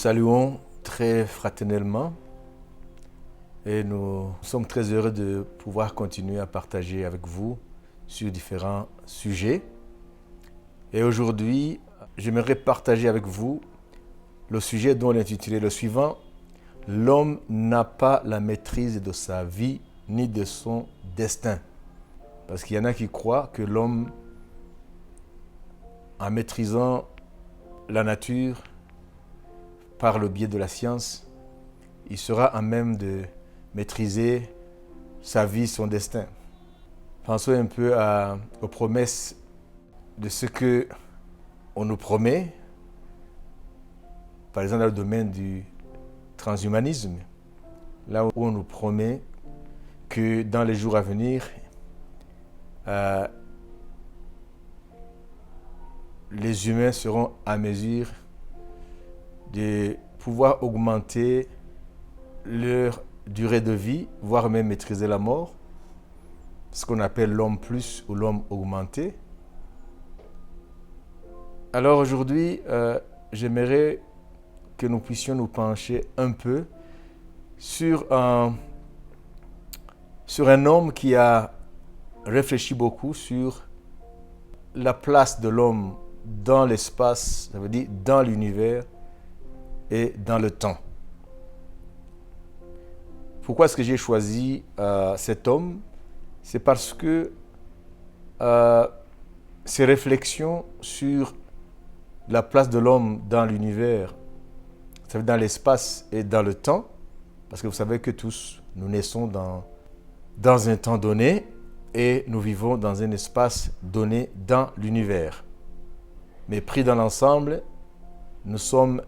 saluons très fraternellement et nous sommes très heureux de pouvoir continuer à partager avec vous sur différents sujets. Et aujourd'hui, j'aimerais partager avec vous le sujet dont l'intitulé est le suivant: l'homme n'a pas la maîtrise de sa vie ni de son destin. Parce qu'il y en a qui croient que l'homme, en maîtrisant la nature par le biais de la science, il sera à même de maîtriser sa vie, son destin. Pensons un peu aux promesses de ce que on nous promet, par exemple dans le domaine du transhumanisme, là où on nous promet que dans les jours à venir, les humains seront à mesure de pouvoir augmenter leur durée de vie, voire même maîtriser la mort, ce qu'on appelle l'homme plus ou l'homme augmenté. Alors aujourd'hui, j'aimerais que nous puissions nous pencher un peu sur un homme qui a réfléchi beaucoup sur la place de l'homme dans l'espace, ça veut dire dans l'univers et dans le temps. Pourquoi est-ce que j'ai choisi cet homme? C'est parce que ses réflexions sur la place de l'homme dans l'univers, ça veut dire dans l'espace et dans le temps, parce que vous savez que tous, nous naissons dans un temps donné et nous vivons dans un espace donné dans l'univers. Mais pris dans l'ensemble, nous sommes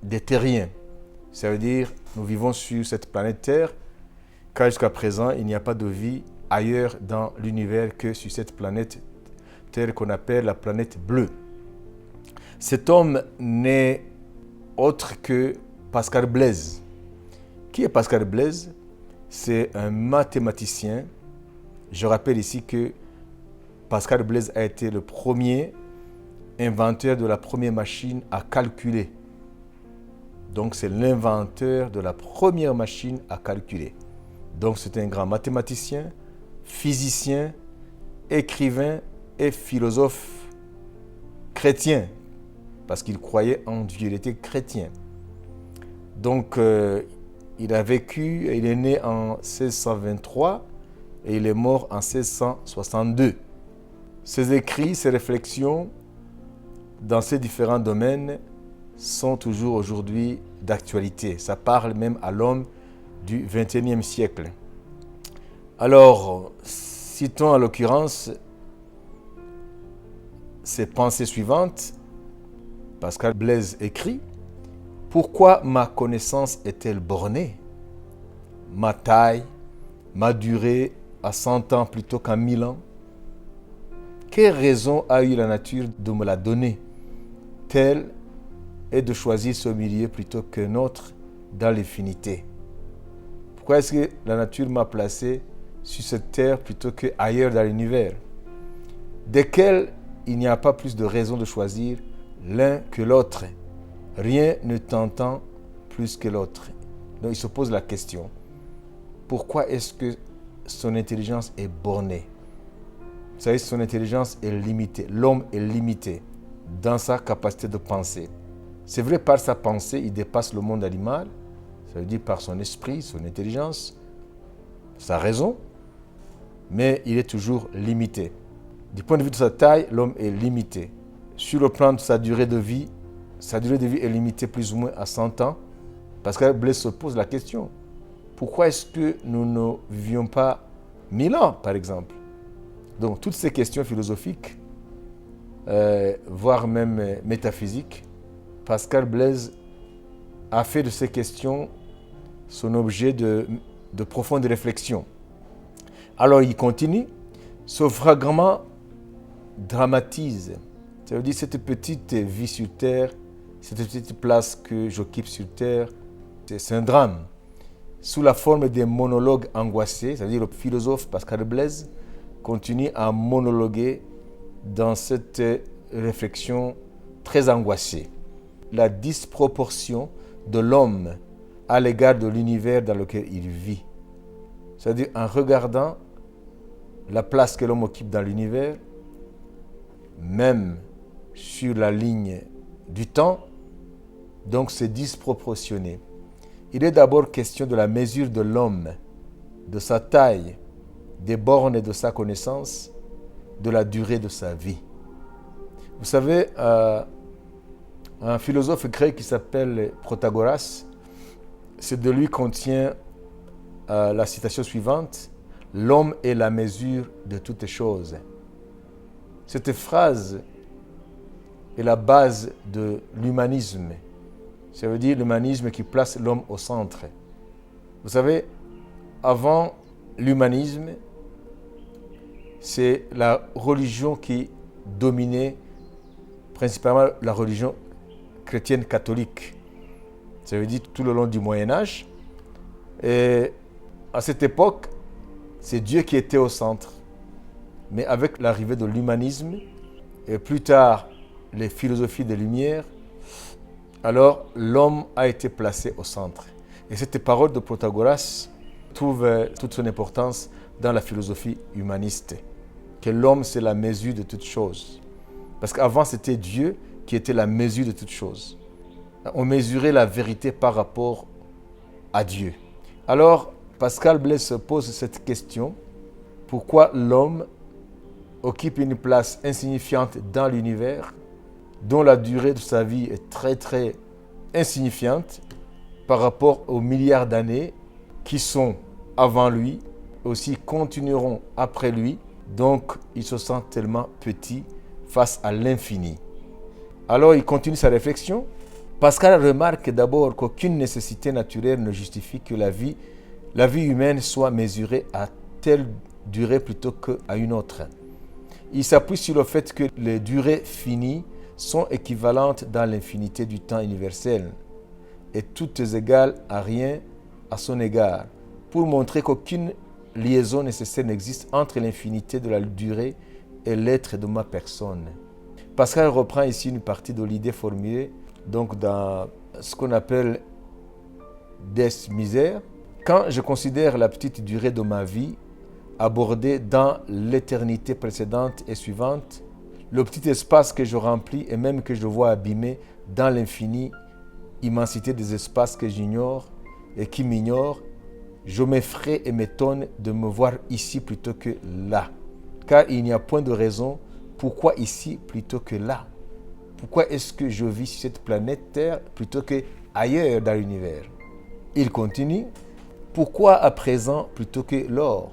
des terriens. Ça veut dire nous vivons sur cette planète Terre, car jusqu'à présent, il n'y a pas de vie ailleurs dans l'univers que sur cette planète Terre qu'on appelle la planète bleue. Cet homme n'est autre que Pascal Blaise. Qui est Pascal Blaise? C'est un mathématicien. Je rappelle ici que Pascal Blaise a été le premier inventeur de la première machine à calculer. Donc c'est l'inventeur de la première machine à calculer. Donc c'est un grand mathématicien, physicien, écrivain et philosophe chrétien, parce qu'il croyait en Dieu, il était chrétien. Donc il a vécu, il est né en 1623 et il est mort en 1662. Ses écrits, ses réflexions dans ces différents domaines sont toujours aujourd'hui d'actualité. Ça parle même à l'homme du XXIe siècle. Alors, citons en l'occurrence ces pensées suivantes. Pascal Blaise écrit: « Pourquoi ma connaissance est-elle bornée? Ma taille, ma durée à 100 ans plutôt qu'à 1000 ans? Quelle raison a eu la nature de me la donner, telle est de choisir ce milieu plutôt qu'un autre dans l'infinité? Pourquoi est-ce que la nature m'a placé sur cette terre plutôt qu'ailleurs dans l'univers, desquels il n'y a pas plus de raison de choisir l'un que l'autre? Rien ne t'entend plus que l'autre. » Donc il se pose la question: pourquoi est-ce que son intelligence est bornée? Vous savez, son intelligence est limitée. L'homme est limité dans sa capacité de penser. C'est vrai, par sa pensée, il dépasse le monde animal. Ça veut dire par son esprit, son intelligence, sa raison. Mais il est toujours limité. Du point de vue de sa taille, l'homme est limité. Sur le plan de sa durée de vie est limitée plus ou moins à 100 ans. Parce que Blaise se pose la question: pourquoi est-ce que nous ne vivions pas 1000 ans, par exemple? Donc, toutes ces questions philosophiques, voire même métaphysiques, Pascal Blaise a fait de ces questions son objet de profonde réflexion. Alors, il continue: ce fragment dramatise, ça veut dire cette petite vie sur Terre, cette petite place que j'occupe sur Terre, c'est un drame. Sous la forme des monologues angoissés, c'est-à-dire le philosophe Pascal Blaise continue à monologuer dans cette réflexion très angoissée. la disproportion de l'homme à l'égard de l'univers dans lequel il vit. C'est-à-dire en regardant la place que l'homme occupe dans l'univers, même sur la ligne du temps, donc c'est disproportionné. Il est d'abord question de la mesure de l'homme, de sa taille, des bornes de sa connaissance, de la durée de sa vie. Vous savez, un philosophe grec qui s'appelle Protagoras, c'est de lui qu'on tient la citation suivante: « L'homme est la mesure de toutes choses ». Cette phrase est la base de l'humanisme. Ça veut dire l'humanisme qui place l'homme au centre. Vous savez, avant l'humanisme, c'est la religion qui dominait, principalement la religion chrétienne catholique. Ça veut dire tout le long du Moyen-Âge. Et à cette époque, c'est Dieu qui était au centre. Mais avec l'arrivée de l'humanisme, et plus tard les philosophies des Lumières, alors l'homme a été placé au centre. Et cette parole de Protagoras trouve toute son importance dans la philosophie humaniste. Que l'homme, c'est la mesure de toutes choses. Parce qu'avant, c'était Dieu qui était la mesure de toutes choses. On mesurait la vérité par rapport à Dieu. Alors, Pascal Blaise se pose cette question: pourquoi l'homme occupe une place insignifiante dans l'univers, dont la durée de sa vie est très très insignifiante par rapport aux milliards d'années qui sont avant lui, aussi continueront après lui, donc il se sent tellement petit face à l'infini. Alors il continue sa réflexion. Pascal remarque d'abord qu'aucune nécessité naturelle ne justifie que la vie humaine soit mesurée à telle durée plutôt qu'à une autre. Il s'appuie sur le fait que les durées finies sont équivalentes dans l'infinité du temps universel et toutes égales à rien à son égard, pour montrer qu'aucune liaison nécessaire n'existe entre l'infinité de la durée et l'être de ma personne. Pascal reprend ici une partie de l'idée formulée donc dans ce qu'on appelle Des Misères. Quand je considère la petite durée de ma vie abordée dans l'éternité précédente et suivante, le petit espace que je remplis et même que je vois abîmé dans l'infinie immensité des espaces que j'ignore et qui m'ignorent, je m'effraie et m'étonne de me voir ici plutôt que là. Car il n'y a point de raison pourquoi ici plutôt que là. Pourquoi est-ce que je vis sur cette planète Terre plutôt qu'ailleurs dans l'univers? Il continue. Pourquoi à présent plutôt que lors?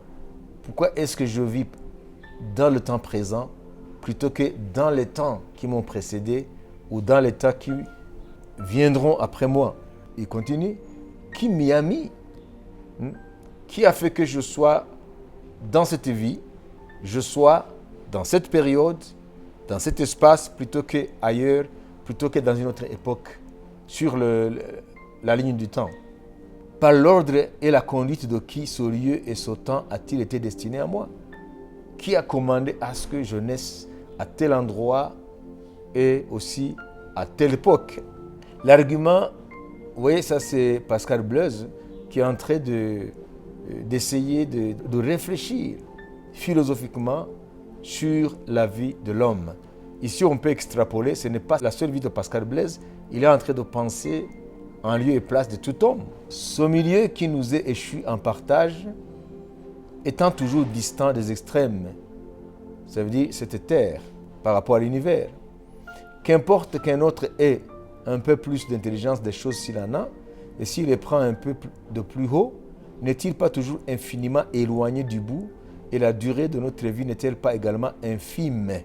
Pourquoi est-ce que je vis dans le temps présent plutôt que dans les temps qui m'ont précédé ou dans les temps qui viendront après moi? Il continue. Qui m'y a mis? Qui a fait que je sois dans cette vie, je sois dans cette période, dans cet espace plutôt qu'ailleurs, plutôt que dans une autre époque, sur la ligne du temps? Par l'ordre et la conduite de qui ce lieu et ce temps a-t-il été destiné à moi? Qui a commandé à ce que je naisse à tel endroit et aussi à telle époque? L'argument, vous voyez, ça c'est Pascal Blaise qui est en train d'essayer de réfléchir philosophiquement sur la vie de l'homme. Ici, on peut extrapoler, ce n'est pas la seule vie de Pascal Blaise, il est en train de penser en lieu et place de tout homme. Ce milieu qui nous est échu en partage, étant toujours distant des extrêmes, ça veut dire cette terre par rapport à l'univers. Qu'importe qu'un autre ait un peu plus d'intelligence des choses s'il en a, et s'il les prend un peu de plus haut, n'est-il pas toujours infiniment éloigné du bout, et la durée de notre vie n'est-elle pas également infime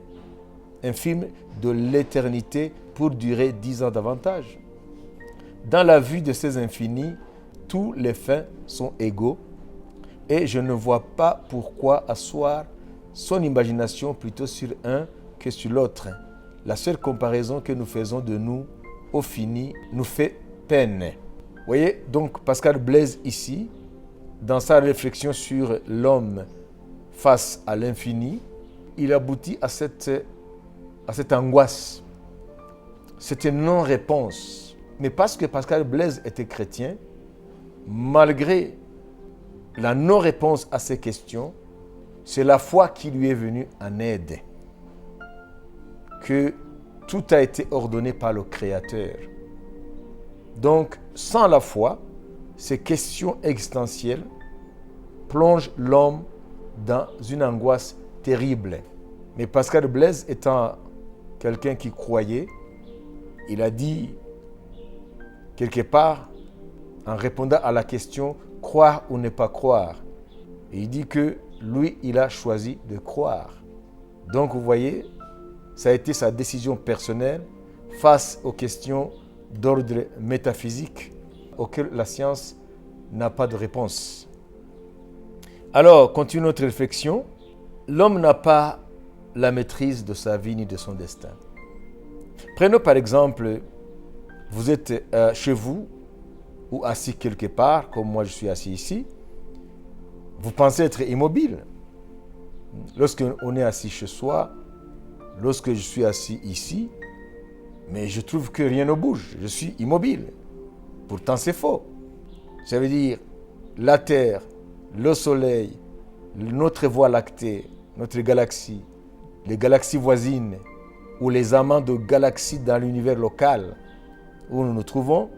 de l'éternité pour durer 10 ans davantage? Dans la vue de ces infinis, tous les fins sont égaux, et je ne vois pas pourquoi asseoir son imagination plutôt sur un que sur l'autre. La seule comparaison que nous faisons de nous au fini nous fait peine. Vous voyez, donc Pascal Blaise ici, dans sa réflexion sur l'homme face à l'infini, il aboutit à cette angoisse. C'était une non-réponse. Mais parce que Pascal Blaise était chrétien, malgré la non-réponse à ces questions, c'est la foi qui lui est venue en aide. Que tout a été ordonné par le Créateur. Donc, sans la foi, ces questions existentielles plongent l'homme dans une angoisse terrible. Mais Pascal Blaise étant quelqu'un qui croyait, il a dit quelque part, en répondant à la question « croire ou ne pas croire », il dit que lui, il a choisi de croire. Donc vous voyez, ça a été sa décision personnelle face aux questions d'ordre métaphysique auxquelles la science n'a pas de réponse. Alors, continue notre réflexion. L'homme n'a pas la maîtrise de sa vie ni de son destin. Prenons par exemple, vous êtes chez vous ou assis quelque part, comme moi je suis assis ici. Vous pensez être immobile. Lorsque on est assis chez soi, lorsque je suis assis ici, mais je trouve que rien ne bouge, je suis immobile. Pourtant c'est faux. Ça veut dire la Terre, le Soleil, notre Voie lactée, notre galaxie, les galaxies voisines ou les amas de galaxies dans l'univers local où nous nous trouvons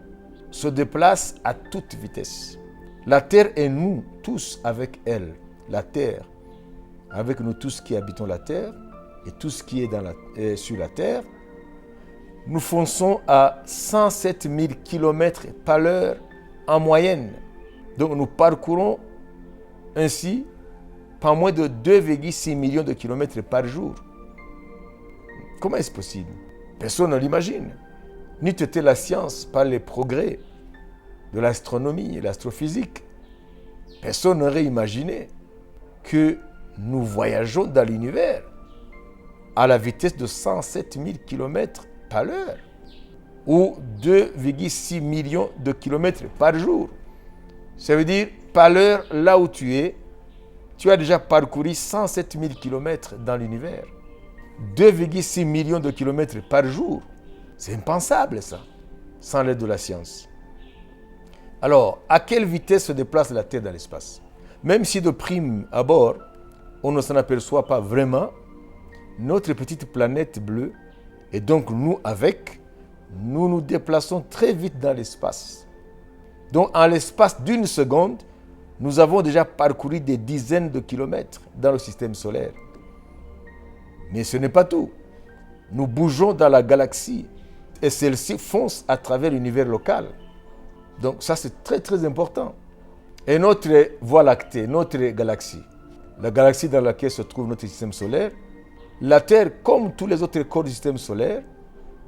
se déplacent à toute vitesse. La Terre et nous tous avec elle, la Terre, avec nous tous qui habitons la Terre et tout ce qui est sur la Terre, nous fonçons à 107 000 km par l'heure en moyenne. Donc nous parcourons ainsi pas moins de 2,6 millions de kilomètres par jour. Comment est-ce possible? Personne ne l'imagine. N'eût été la science par les progrès de l'astronomie et l'astrophysique, personne n'aurait imaginé que nous voyageons dans l'univers à la vitesse de 107 000 km par l'heure ou 2,6 millions de kilomètres par jour. Ça veut dire, par l'heure, là où tu as déjà parcouru 107 000 km dans l'univers. 2,6 millions de kilomètres par jour. C'est impensable ça, sans l'aide de la science. Alors, à quelle vitesse se déplace la Terre dans l'espace? Même si de prime abord, on ne s'en aperçoit pas vraiment, notre petite planète bleue, et donc nous avec, nous nous déplaçons très vite dans l'espace. Donc en l'espace d'une seconde, nous avons déjà parcouru des dizaines de kilomètres dans le système solaire. Mais ce n'est pas tout. Nous bougeons dans la galaxie et celle-ci fonce à travers l'univers local. Donc ça c'est très très important. Et notre Voie lactée, notre galaxie, la galaxie dans laquelle se trouve notre système solaire, la Terre comme tous les autres corps du système solaire,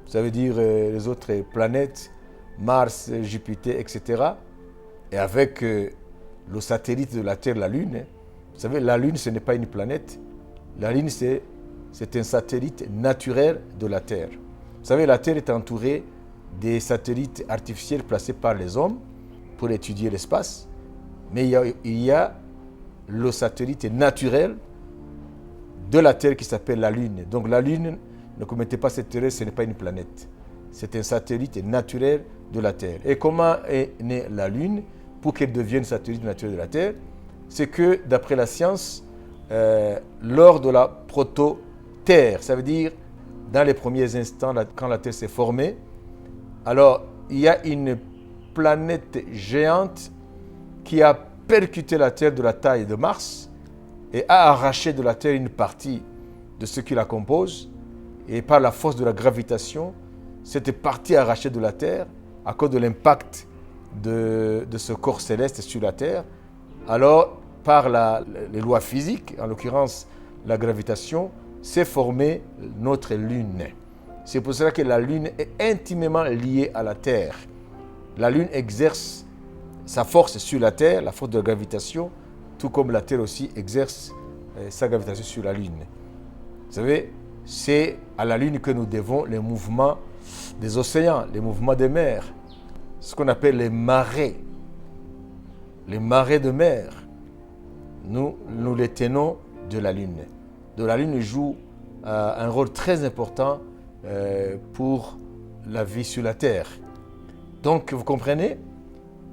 ça veut dire les autres planètes, Mars, Jupiter, etc. Et avec le satellite de la Terre, la Lune. Vous savez, la Lune ce n'est pas une planète. La Lune c'est un satellite naturel de la Terre. Vous savez, la Terre est entourée des satellites artificiels placés par les hommes pour étudier l'espace. Mais il y a le satellite naturel de la Terre qui s'appelle la Lune. Donc la Lune, ne commettez pas cette erreur, ce n'est pas une planète. C'est un satellite naturel de la Terre. Et comment est née la Lune pour qu'elle devienne satellite naturel de la Terre? C'est que, d'après la science, lors de la proto-Terre, ça veut dire dans les premiers instants, quand la Terre s'est formée, alors il y a une planète géante qui a percuté la Terre de la taille de Mars et a arraché de la Terre une partie de ce qui la compose. Et par la force de la gravitation, cette partie arrachée de la Terre, à cause de l'impact de ce corps céleste sur la Terre, alors par les lois physiques, en l'occurrence la gravitation, s'est formée notre Lune. C'est pour cela que la Lune est intimement liée à la Terre. La Lune exerce sa force sur la Terre, la force de la gravitation, tout comme la Terre aussi exerce sa gravitation sur la Lune. Vous savez, c'est à la Lune que nous devons les mouvements des océans, les mouvements des mers, ce qu'on appelle les marées de mer. Nous les tenons de la Lune. Donc la Lune joue un rôle très important pour la vie sur la Terre. Donc, vous comprenez?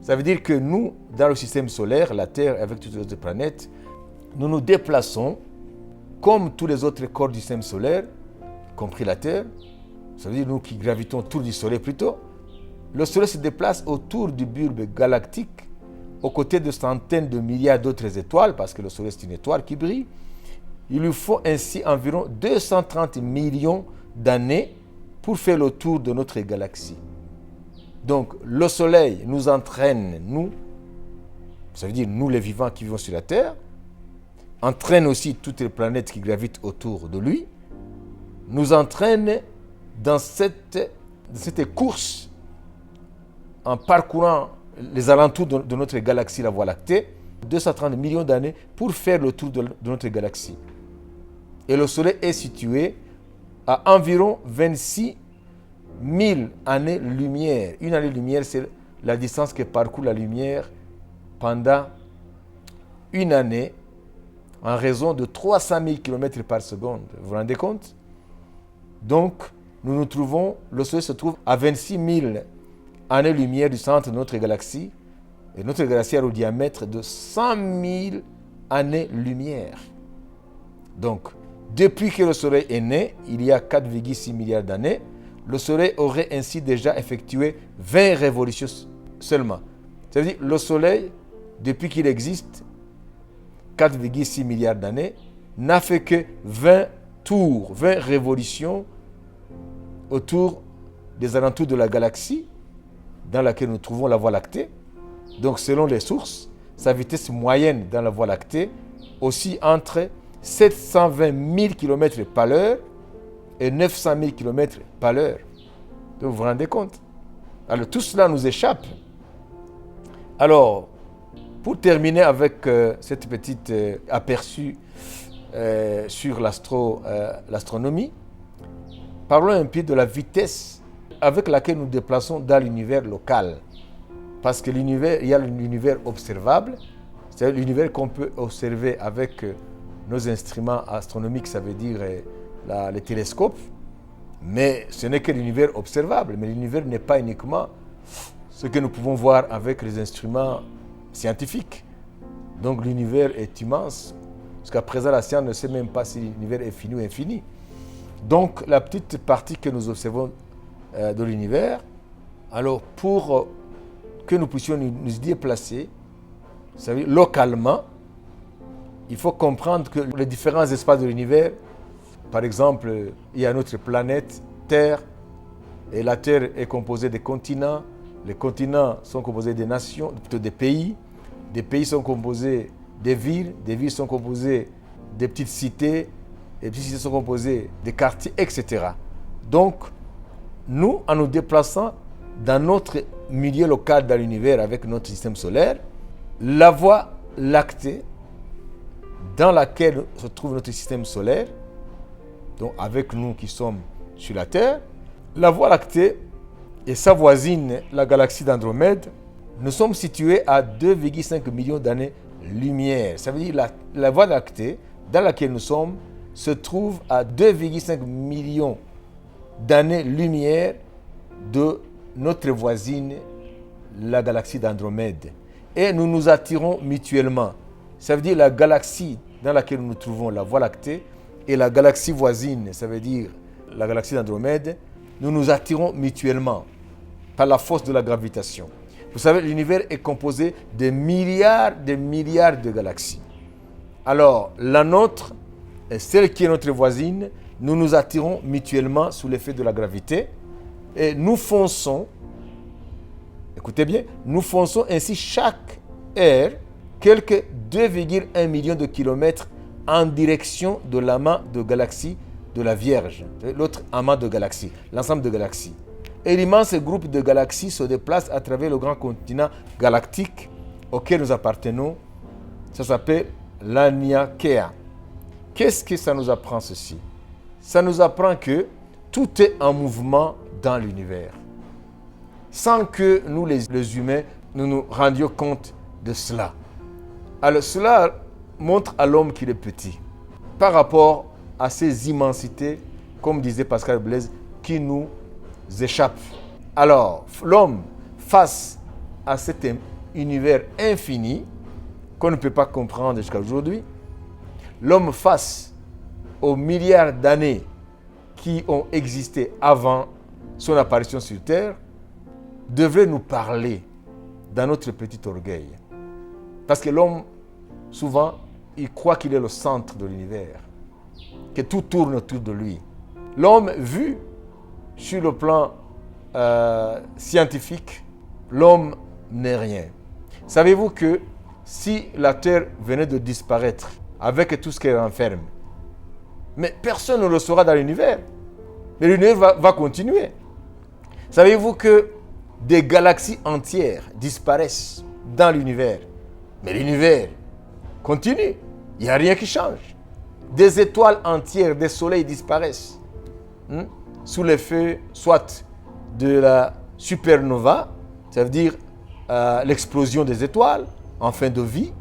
Ça veut dire que nous, dans le système solaire, la Terre avec toutes les autres planètes, nous nous déplaçons comme tous les autres corps du système solaire, y compris la Terre. Ça veut dire nous qui gravitons autour du Soleil plutôt. Le Soleil se déplace autour du bulbe galactique, aux côtés de centaines de milliards d'autres étoiles, parce que le Soleil c'est une étoile qui brille. Il lui faut ainsi environ 230 millions d'années pour faire le tour de notre galaxie. Donc, le Soleil nous entraîne, nous, ça veut dire nous les vivants qui vivons sur la Terre, entraîne aussi toutes les planètes qui gravitent autour de lui, nous entraîne dans cette course en parcourant les alentours de notre galaxie, la Voie lactée, 230 millions d'années pour faire le tour de notre galaxie. Et le Soleil est situé à environ 26 000 années-lumière. Une année-lumière, c'est la distance que parcourt la lumière pendant une année en raison de 300 000 km par seconde. Vous vous rendez compte? Donc, le Soleil se trouve à 26 000 années-lumière du centre de notre galaxie. Et notre galaxie a le diamètre de 100 000 années-lumière. Donc, depuis que le Soleil est né, il y a 4,6 milliards d'années, le Soleil aurait ainsi déjà effectué 20 révolutions seulement. C'est-à-dire le Soleil, depuis qu'il existe, 4,6 milliards d'années, n'a fait que 20 tours, 20 révolutions autour des alentours de la galaxie dans laquelle nous trouvons la Voie lactée. Donc selon les sources, sa vitesse moyenne dans la Voie lactée oscille entre 720 000 km par l'heure et 900 000 km par l'heure. Donc vous vous rendez compte? Alors tout cela nous échappe. Alors, pour terminer avec cette petite aperçu sur l'astronomie, parlons un peu de la vitesse avec laquelle nous déplaçons dans l'univers local. Parce que l'univers, il y a l'univers observable, c'est-à-dire l'univers qu'on peut observer avec nos instruments astronomiques, ça veut dire les télescopes. Mais ce n'est que l'univers observable. Mais l'univers n'est pas uniquement ce que nous pouvons voir avec les instruments scientifiques. Donc l'univers est immense. Jusqu'à présent, la science ne sait même pas si l'univers est fini ou infini. Donc la petite partie que nous observons de l'univers, alors pour que nous puissions nous déplacer, ça veut dire localement, il faut comprendre que les différents espaces de l'univers, par exemple, il y a notre planète Terre, et la Terre est composée de continents. Les continents sont composés des nations, plutôt des pays sont composés des villes sont composées des petites cités, les petites cités sont composées des quartiers, etc. Donc, nous, en nous déplaçant dans notre milieu local dans l'univers avec notre système solaire, la Voie lactée dans laquelle se trouve notre système solaire, donc avec nous qui sommes sur la Terre, la Voie lactée et sa voisine, la galaxie d'Andromède, nous sommes situés à 2,5 millions d'années-lumière. Ça veut dire que la Voie lactée dans laquelle nous sommes se trouve à 2,5 millions d'années-lumière de notre voisine, la galaxie d'Andromède. Et nous nous attirons mutuellement. Ça veut dire la galaxie dans laquelle nous nous trouvons, la Voie lactée, et la galaxie voisine, ça veut dire la galaxie d'Andromède, nous nous attirons mutuellement par la force de la gravitation. Vous savez, l'univers est composé de milliards de galaxies. Alors, la nôtre, celle qui est notre voisine, nous nous attirons mutuellement sous l'effet de la gravité et nous fonçons, écoutez bien, nous fonçons ainsi chaque heure quelques 2,1 millions de kilomètres en direction de l'amas de galaxies de la Vierge, l'autre amas de galaxies, l'ensemble de galaxies. Et l'immense groupe de galaxies se déplace à travers le grand continent galactique auquel nous appartenons. Ça s'appelle l'Aniakea. Qu'est-ce que ça nous apprend ceci? Ça nous apprend que tout est en mouvement dans l'univers. Sans que nous, les humains, nous nous rendions compte de cela. Alors cela montre à l'homme qu'il est petit par rapport à ces immensités, comme disait Pascal Blaise, qui nous échappent. Alors, l'homme, face à cet univers infini, qu'on ne peut pas comprendre jusqu'à aujourd'hui, l'homme face aux milliards d'années qui ont existé avant son apparition sur Terre, devrait nous parler dans notre petit orgueil. Parce que l'homme, souvent, il croit qu'il est le centre de l'univers, que tout tourne autour de lui. L'homme, vu sur le plan scientifique, l'homme n'est rien. Savez-vous que si la Terre venait de disparaître avec tout ce qu'elle renferme, mais personne ne le saura dans l'univers. Mais l'univers va continuer. Savez-vous que des galaxies entières disparaissent dans l'univers, mais l'univers continue. Il n'y a rien qui change. Des étoiles entières, des soleils disparaissent sous l'effet soit de la supernova, ça veut dire l'explosion des étoiles en fin de vie.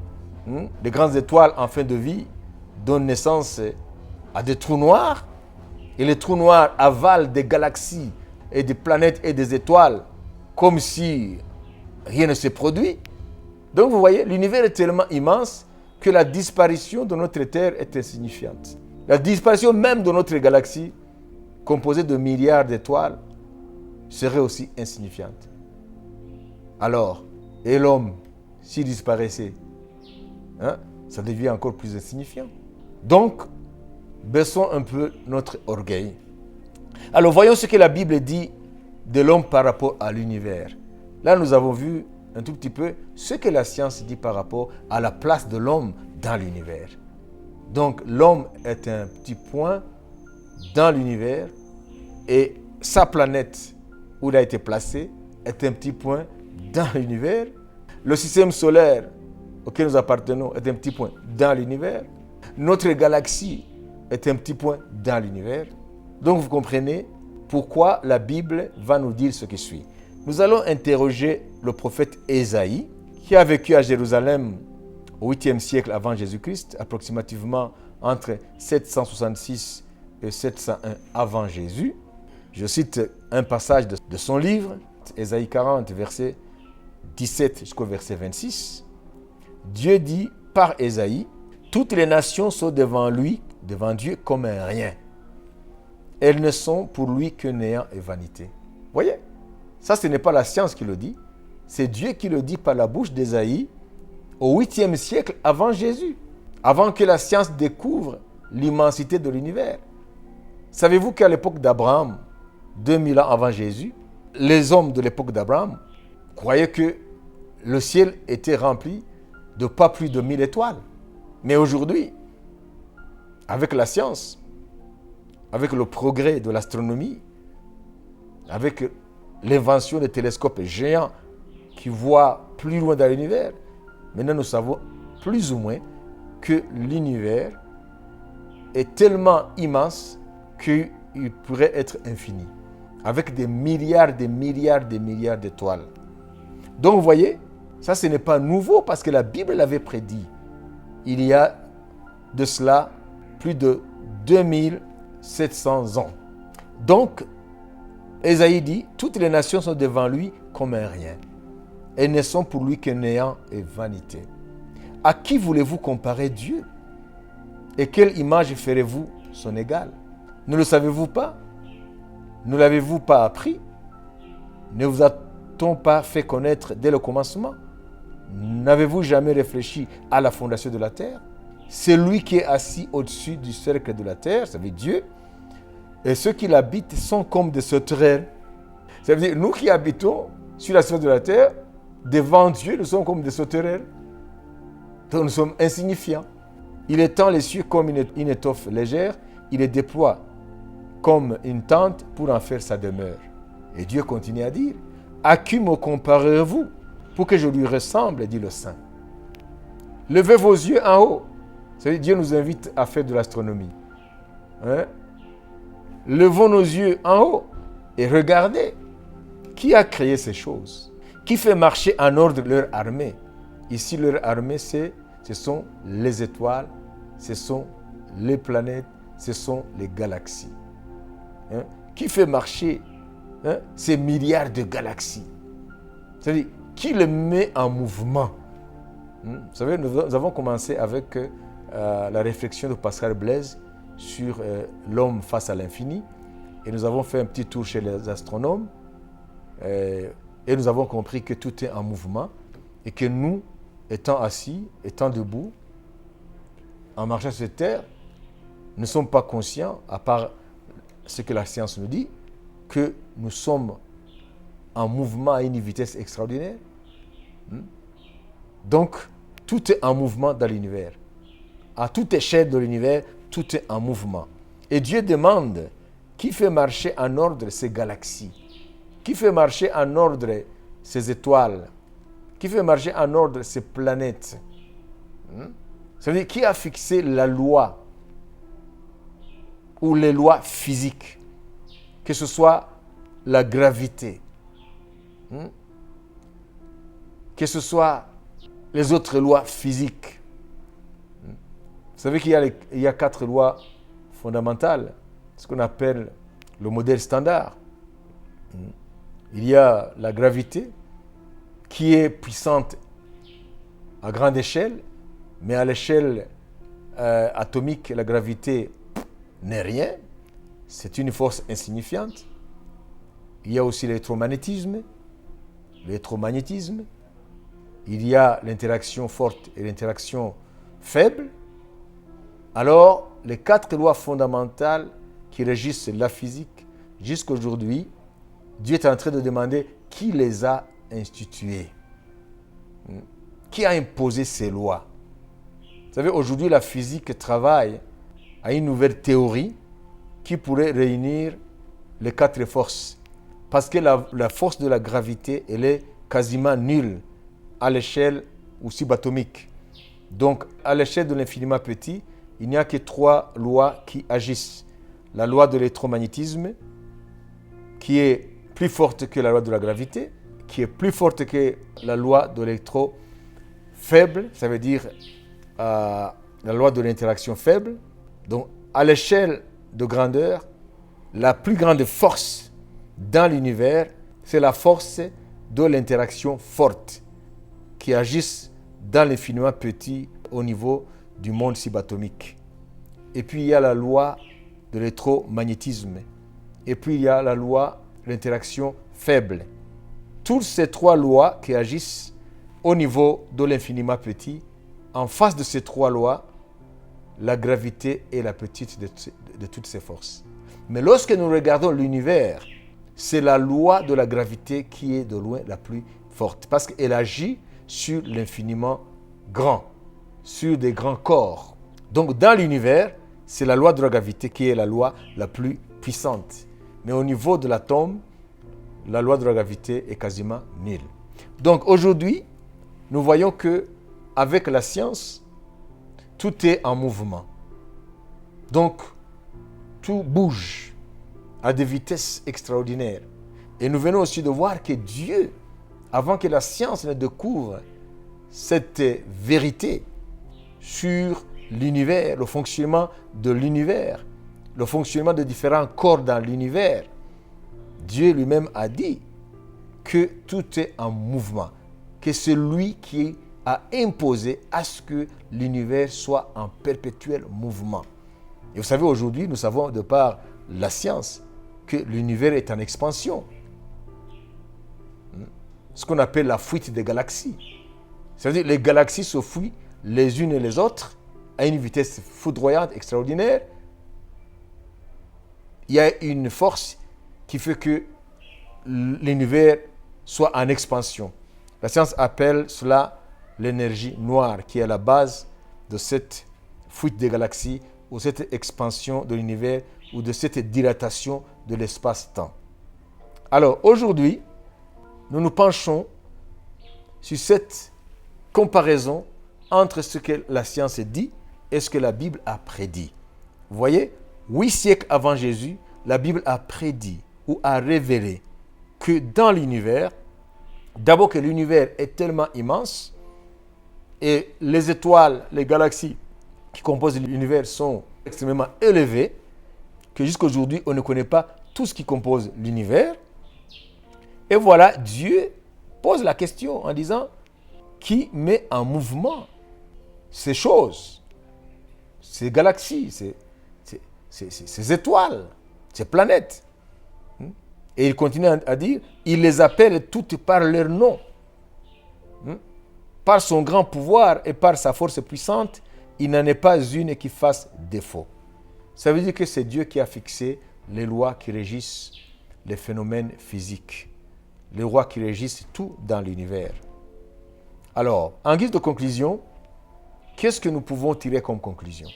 Les grandes étoiles en fin de vie donnent naissance à des trous noirs. Et les trous noirs avalent des galaxies et des planètes et des étoiles comme si rien ne s'est produit. Donc vous voyez, l'univers est tellement immense que la disparition de notre Terre est insignifiante. La disparition même de notre galaxie, composée de milliards d'étoiles, serait aussi insignifiante. Alors, et l'homme, s'il disparaissait, ça devient encore plus insignifiant. Donc, baissons un peu notre orgueil. Alors, voyons ce que la Bible dit de l'homme par rapport à l'univers. Là, nous avons vu un tout petit peu ce que la science dit par rapport à la place de l'homme dans l'univers. Donc, l'homme est un petit point dans l'univers et sa planète où il a été placé est un petit point dans l'univers. Le système solaire auquel nous appartenons est un petit point dans l'univers. Notre galaxie est un petit point dans l'univers. Donc vous comprenez pourquoi la Bible va nous dire ce qui suit. Nous allons interroger le prophète Ésaïe, qui a vécu à Jérusalem au 8e siècle avant Jésus-Christ, approximativement entre 766 et 701 avant Jésus. Je cite un passage de son livre, Ésaïe 40, verset 17 jusqu'au verset 26. Dieu dit par Ésaïe, « Toutes les nations sont devant lui, devant Dieu, comme un rien. Elles ne sont pour lui que néant et vanité. » Vous voyez, ça ce n'est pas la science qui le dit, c'est Dieu qui le dit par la bouche d'Ésaïe au 8e siècle avant Jésus, avant que la science découvre l'immensité de l'univers. Savez-vous qu'à l'époque d'Abraham, 2000 ans avant Jésus, les hommes de l'époque d'Abraham croyaient que le ciel était rempli de pas plus de 1000 étoiles. Mais aujourd'hui, avec la science, avec le progrès de l'astronomie, avec l'invention des télescopes géants qui voient plus loin dans l'univers, maintenant nous savons plus ou moins que l'univers est tellement immense qu'il pourrait être infini, avec des milliards d'étoiles. Donc vous voyez, ça ce n'est pas nouveau parce que la Bible l'avait prédit. Il y a de cela plus de 2700 ans. Donc, Ésaïe dit, toutes les nations sont devant lui comme un rien. Elles ne sont pour lui que néant et vanité. À qui voulez-vous comparer Dieu? Et quelle image ferez-vous son égal? Ne le savez-vous pas? Ne l'avez-vous pas appris? Ne vous a-t-on pas fait connaître dès le commencement? N'avez-vous jamais réfléchi à la fondation de la terre? C'est lui qui est assis au-dessus du cercle de la terre, ça veut dire Dieu, et ceux qui l'habitent sont comme des sauterelles. Ça veut dire, nous qui habitons sur la surface de la terre, devant Dieu, nous sommes comme des sauterelles. Donc nous sommes insignifiants. Il étend les cieux comme une étoffe légère, il les déploie comme une tente pour en faire sa demeure. Et Dieu continue à dire, à qui me comparerez-vous pour que je lui ressemble, dit le Saint. Levez vos yeux en haut. C'est-à-dire, Dieu nous invite à faire de l'astronomie. Levons nos yeux en haut et regardez. Qui a créé ces choses? Qui fait marcher en ordre leur armée? Ici, leur armée, ce sont les étoiles, ce sont les planètes, ce sont les galaxies. Qui fait marcher ces milliards de galaxies? C'est-à-dire, qui les met en mouvement? Vous savez, nous avons commencé avec la réflexion de Pascal Blaise sur l'homme face à l'infini. Et nous avons fait un petit tour chez les astronomes. Et nous avons compris que tout est en mouvement. Et que nous, étant assis, étant debout, en marchant sur cette terre, ne sommes pas conscients, à part ce que la science nous dit, que nous sommes en mouvement à une vitesse extraordinaire. Donc, tout est en mouvement dans l'univers. À toute échelle de l'univers, tout est en mouvement. Et Dieu demande qui fait marcher en ordre ces galaxies, qui fait marcher en ordre ces étoiles, qui fait marcher en ordre ces planètes. Ça veut dire qui a fixé la loi ou les lois physiques, que ce soit la gravité, que ce soit les autres lois physiques. Vous savez qu'il y a 4 lois fondamentales, ce qu'on appelle le modèle standard. Il y a la gravité, qui est puissante à grande échelle, mais à l'échelle atomique, la gravité n'est rien. C'est une force insignifiante. Il y a aussi l'électromagnétisme. Il y a l'interaction forte et l'interaction faible. Alors, les 4 lois fondamentales qui régissent la physique, jusqu'aujourd'hui, Dieu est en train de demander qui les a instituées. Qui a imposé ces lois? Vous savez, aujourd'hui, la physique travaille à une nouvelle théorie qui pourrait réunir les 4 forces. Parce que la force de la gravité, elle est quasiment nulle à l'échelle subatomique. Donc, à l'échelle de l'infiniment petit, il n'y a que 3 lois qui agissent. La loi de l'électromagnétisme, qui est plus forte que la loi de la gravité, qui est plus forte que la loi de l'électro faible, ça veut dire la loi de l'interaction faible. Donc, à l'échelle de grandeur, la plus grande force dans l'univers, c'est la force de l'interaction forte qui agisse dans l'infiniment petit au niveau du monde subatomique. Et puis, il y a la loi de l'électromagnétisme. Et puis, il y a la loi de l'interaction faible. Toutes ces 3 lois qui agissent au niveau de l'infiniment petit, en face de ces 3 lois, la gravité est la petite de toutes ces forces. Mais lorsque nous regardons l'univers, c'est la loi de la gravité qui est de loin la plus forte, parce qu'elle agit sur l'infiniment grand, sur des grands corps. Donc dans l'univers, c'est la loi de la gravité qui est la loi la plus puissante. Mais au niveau de l'atome, la loi de la gravité est quasiment nulle. Donc aujourd'hui, nous voyons que avec la science, tout est en mouvement. Donc, tout bouge à des vitesses extraordinaires. Et nous venons aussi de voir que Dieu, avant que la science ne découvre cette vérité sur l'univers, le fonctionnement de l'univers, le fonctionnement de différents corps dans l'univers, Dieu lui-même a dit que tout est en mouvement, que c'est lui qui a imposé à ce que l'univers soit en perpétuel mouvement. Et vous savez, aujourd'hui, nous savons de par la science que l'univers est en expansion. Ce qu'on appelle la fuite des galaxies. C'est-à-dire que les galaxies se fuient les unes et les autres à une vitesse foudroyante, extraordinaire. Il y a une force qui fait que l'univers soit en expansion. La science appelle cela l'énergie noire, qui est à la base de cette fuite des galaxies ou cette expansion de l'univers ou de cette dilatation de l'espace-temps. Alors aujourd'hui, nous nous penchons sur cette comparaison entre ce que la science dit et ce que la Bible a prédit. Vous voyez, 8 siècles avant Jésus, la Bible a prédit ou a révélé que dans l'univers, d'abord que l'univers est tellement immense et les étoiles, les galaxies qui composent l'univers sont extrêmement élevées que jusqu'à aujourd'hui, on ne connaît pas tout ce qui compose l'univers. Et voilà, Dieu pose la question en disant, qui met en mouvement ces choses, ces galaxies, ces étoiles, ces planètes? Et il continue à dire, il les appelle toutes par leur nom. Par son grand pouvoir et par sa force puissante, il n'en est pas une qui fasse défaut. Ça veut dire que c'est Dieu qui a fixé les lois qui régissent les phénomènes physiques, les lois qui régissent tout dans l'univers. Alors, en guise de conclusion, qu'est-ce que nous pouvons tirer comme conclusion?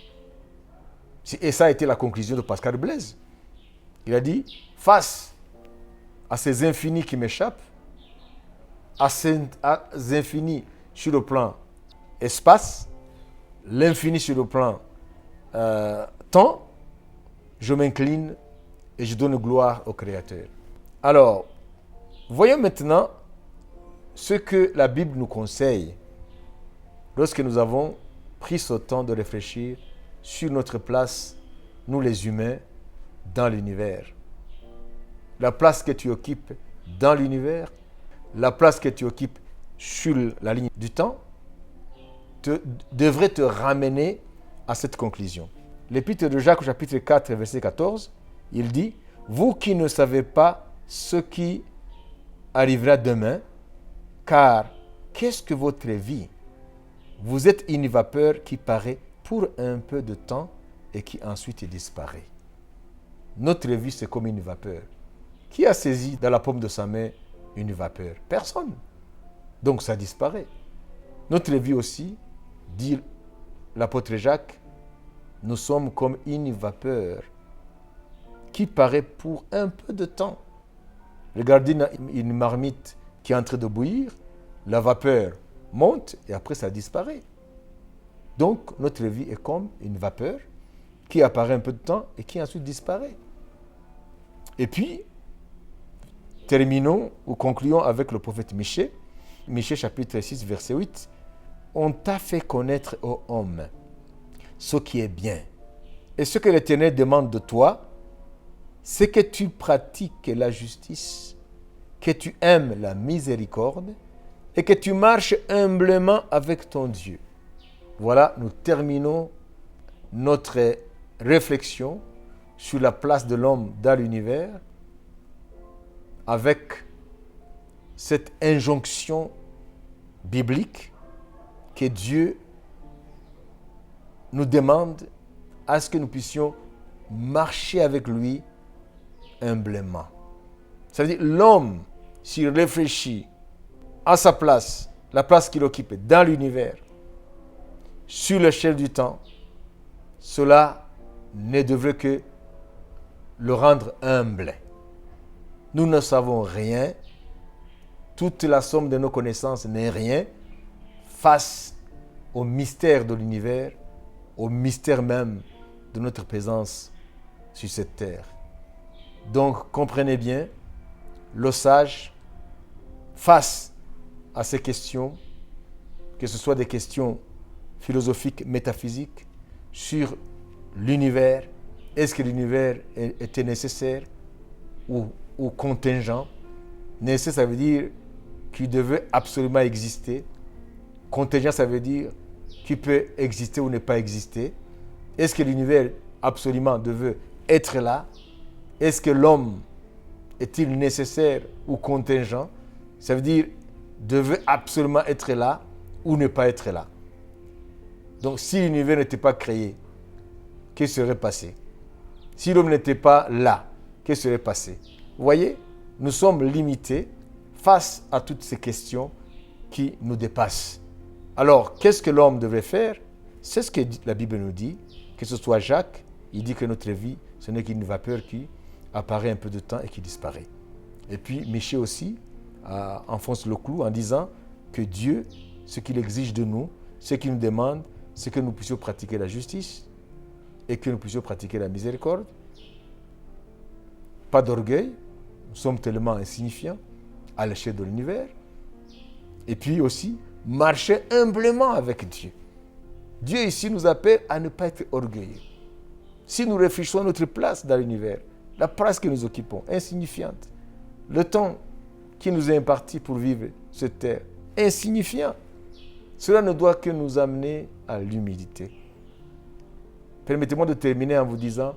Et ça a été la conclusion de Pascal Blaise. Il a dit, face à ces infinis qui m'échappent, à ces infinis sur le plan espace, l'infini sur le plan temps, je m'incline et je donne gloire au Créateur. Alors, voyons maintenant ce que la Bible nous conseille lorsque nous avons pris ce temps de réfléchir sur notre place, nous les humains, dans l'univers. La place que tu occupes dans l'univers, la place que tu occupes sur la ligne du temps, devrait te ramener à cette conclusion. L'Épître de Jacques, chapitre 4, verset 14, il dit, « Vous qui ne savez pas ce qui arrivera demain, car qu'est-ce que votre vie? Vous êtes une vapeur qui paraît pour un peu de temps et qui ensuite disparaît. » Notre vie, c'est comme une vapeur. Qui a saisi dans la paume de sa main une vapeur? Personne. Donc ça disparaît. Notre vie aussi, dit l'apôtre Jacques, nous sommes comme une vapeur qui paraît pour un peu de temps. Regardez une marmite qui est en train de bouillir, la vapeur monte et après ça disparaît. Donc notre vie est comme une vapeur qui apparaît un peu de temps et qui ensuite disparaît. Et puis, terminons ou concluons avec le prophète Michée. Michée chapitre 6 verset 8. On t'a fait connaître, ô homme, ce qui est bien. Et ce que l'Éternel demande de toi, c'est que tu pratiques la justice, que tu aimes la miséricorde et que tu marches humblement avec ton Dieu. Voilà, nous terminons notre réflexion sur la place de l'homme dans l'univers avec cette injonction biblique que Dieu nous demande à ce que nous puissions marcher avec lui humblement. Ça veut dire l'homme, s'il réfléchit à sa place, la place qu'il occupe dans l'univers, sur l'échelle du temps, cela ne devrait que le rendre humble. Nous ne savons rien, toute la somme de nos connaissances n'est rien face au mystère de l'univers, au mystère même de notre présence sur cette terre. Donc, comprenez bien, le sage, face à ces questions, que ce soit des questions philosophiques, métaphysiques, sur l'univers, est-ce que l'univers était nécessaire ou contingent? Nécessaire, ça veut dire qu'il devait absolument exister. Contingent, ça veut dire qu'il peut exister ou ne pas exister. Est-ce que l'univers absolument devait être là? Est-ce que l'homme est-il nécessaire ou contingent? Ça veut dire devait absolument être là ou ne pas être là. Donc si l'univers n'était pas créé, qu'est-ce qui serait passé? Si l'homme n'était pas là, qu'est-ce qui serait passé? Vous voyez, nous sommes limités face à toutes ces questions qui nous dépassent. Alors, qu'est-ce que l'homme devrait faire? C'est ce que la Bible nous dit, que ce soit Jacques, il dit que notre vie, ce n'est qu'une vapeur qui apparaît un peu de temps et qui disparaît. Et puis, Michée aussi enfonce le clou en disant que Dieu, ce qu'il exige de nous, ce qu'il nous demande, c'est que nous puissions pratiquer la justice et que nous puissions pratiquer la miséricorde. Pas d'orgueil, nous sommes tellement insignifiants à l'échelle de l'univers. Et puis aussi, marcher humblement avec Dieu. Dieu ici nous appelle à ne pas être orgueilleux. Si nous réfléchissons à notre place dans l'univers, la place que nous occupons, insignifiante, le temps qui nous est imparti pour vivre cette terre. Insignifiant. Cela ne doit que nous amener à l'humilité. Permettez-moi de terminer en vous disant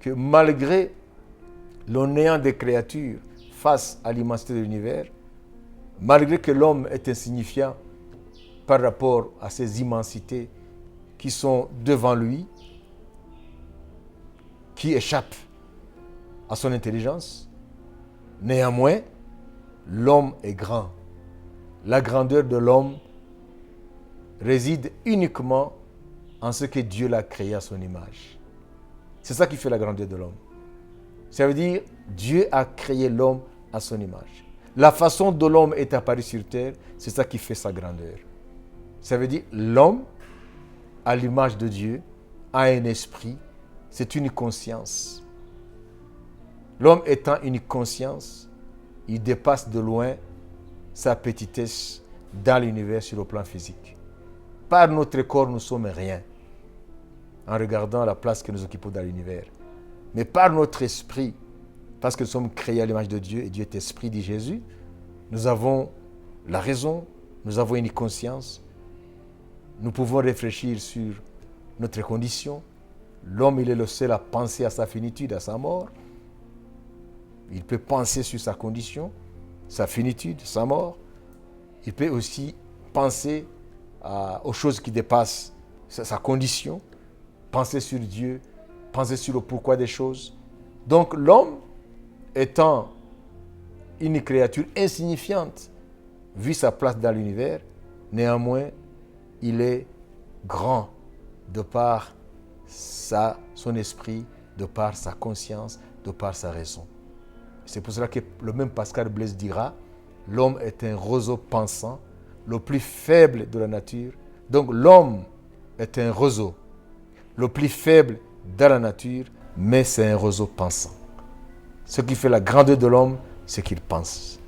que malgré le néant des créatures face à l'immensité de l'univers, malgré que l'homme est insignifiant par rapport à ces immensités qui sont devant lui, qui échappent à son intelligence, néanmoins, l'homme est grand. La grandeur de l'homme réside uniquement en ce que Dieu l'a créé à son image. C'est ça qui fait la grandeur de l'homme. Ça veut dire Dieu a créé l'homme à son image. La façon dont l'homme est apparu sur terre, c'est ça qui fait sa grandeur. Ça veut dire l'homme, à l'image de Dieu, a un esprit, c'est une conscience. L'homme étant une conscience, il dépasse de loin sa petitesse dans l'univers sur le plan physique. Par notre corps, nous ne sommes rien en regardant la place que nous occupons dans l'univers. Mais par notre esprit, parce que nous sommes créés à l'image de Dieu, et Dieu est esprit, dit Jésus, nous avons la raison, nous avons une conscience, nous pouvons réfléchir sur notre condition. L'homme, il est le seul à penser à sa finitude, à sa mort. Il peut penser sur sa condition, sa finitude, sa mort. Il peut aussi penser aux choses qui dépassent sa condition, penser sur Dieu, penser sur le pourquoi des choses. Donc l'homme, étant une créature insignifiante, vu sa place dans l'univers, néanmoins, il est grand de par son esprit, de par sa conscience, de par sa raison. C'est pour cela que le même Pascal Blaise dira, l'homme est un roseau pensant, le plus faible de la nature. Donc l'homme est un roseau, le plus faible dans la nature, mais c'est un roseau pensant. Ce qui fait la grandeur de l'homme, c'est qu'il pense.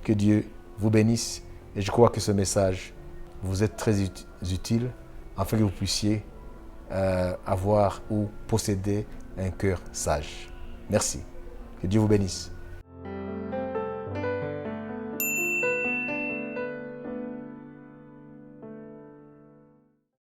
Que Dieu vous bénisse. Et je crois que ce message vous est très utile afin que vous puissiez avoir ou posséder un cœur sage. Merci. Que Dieu vous bénisse.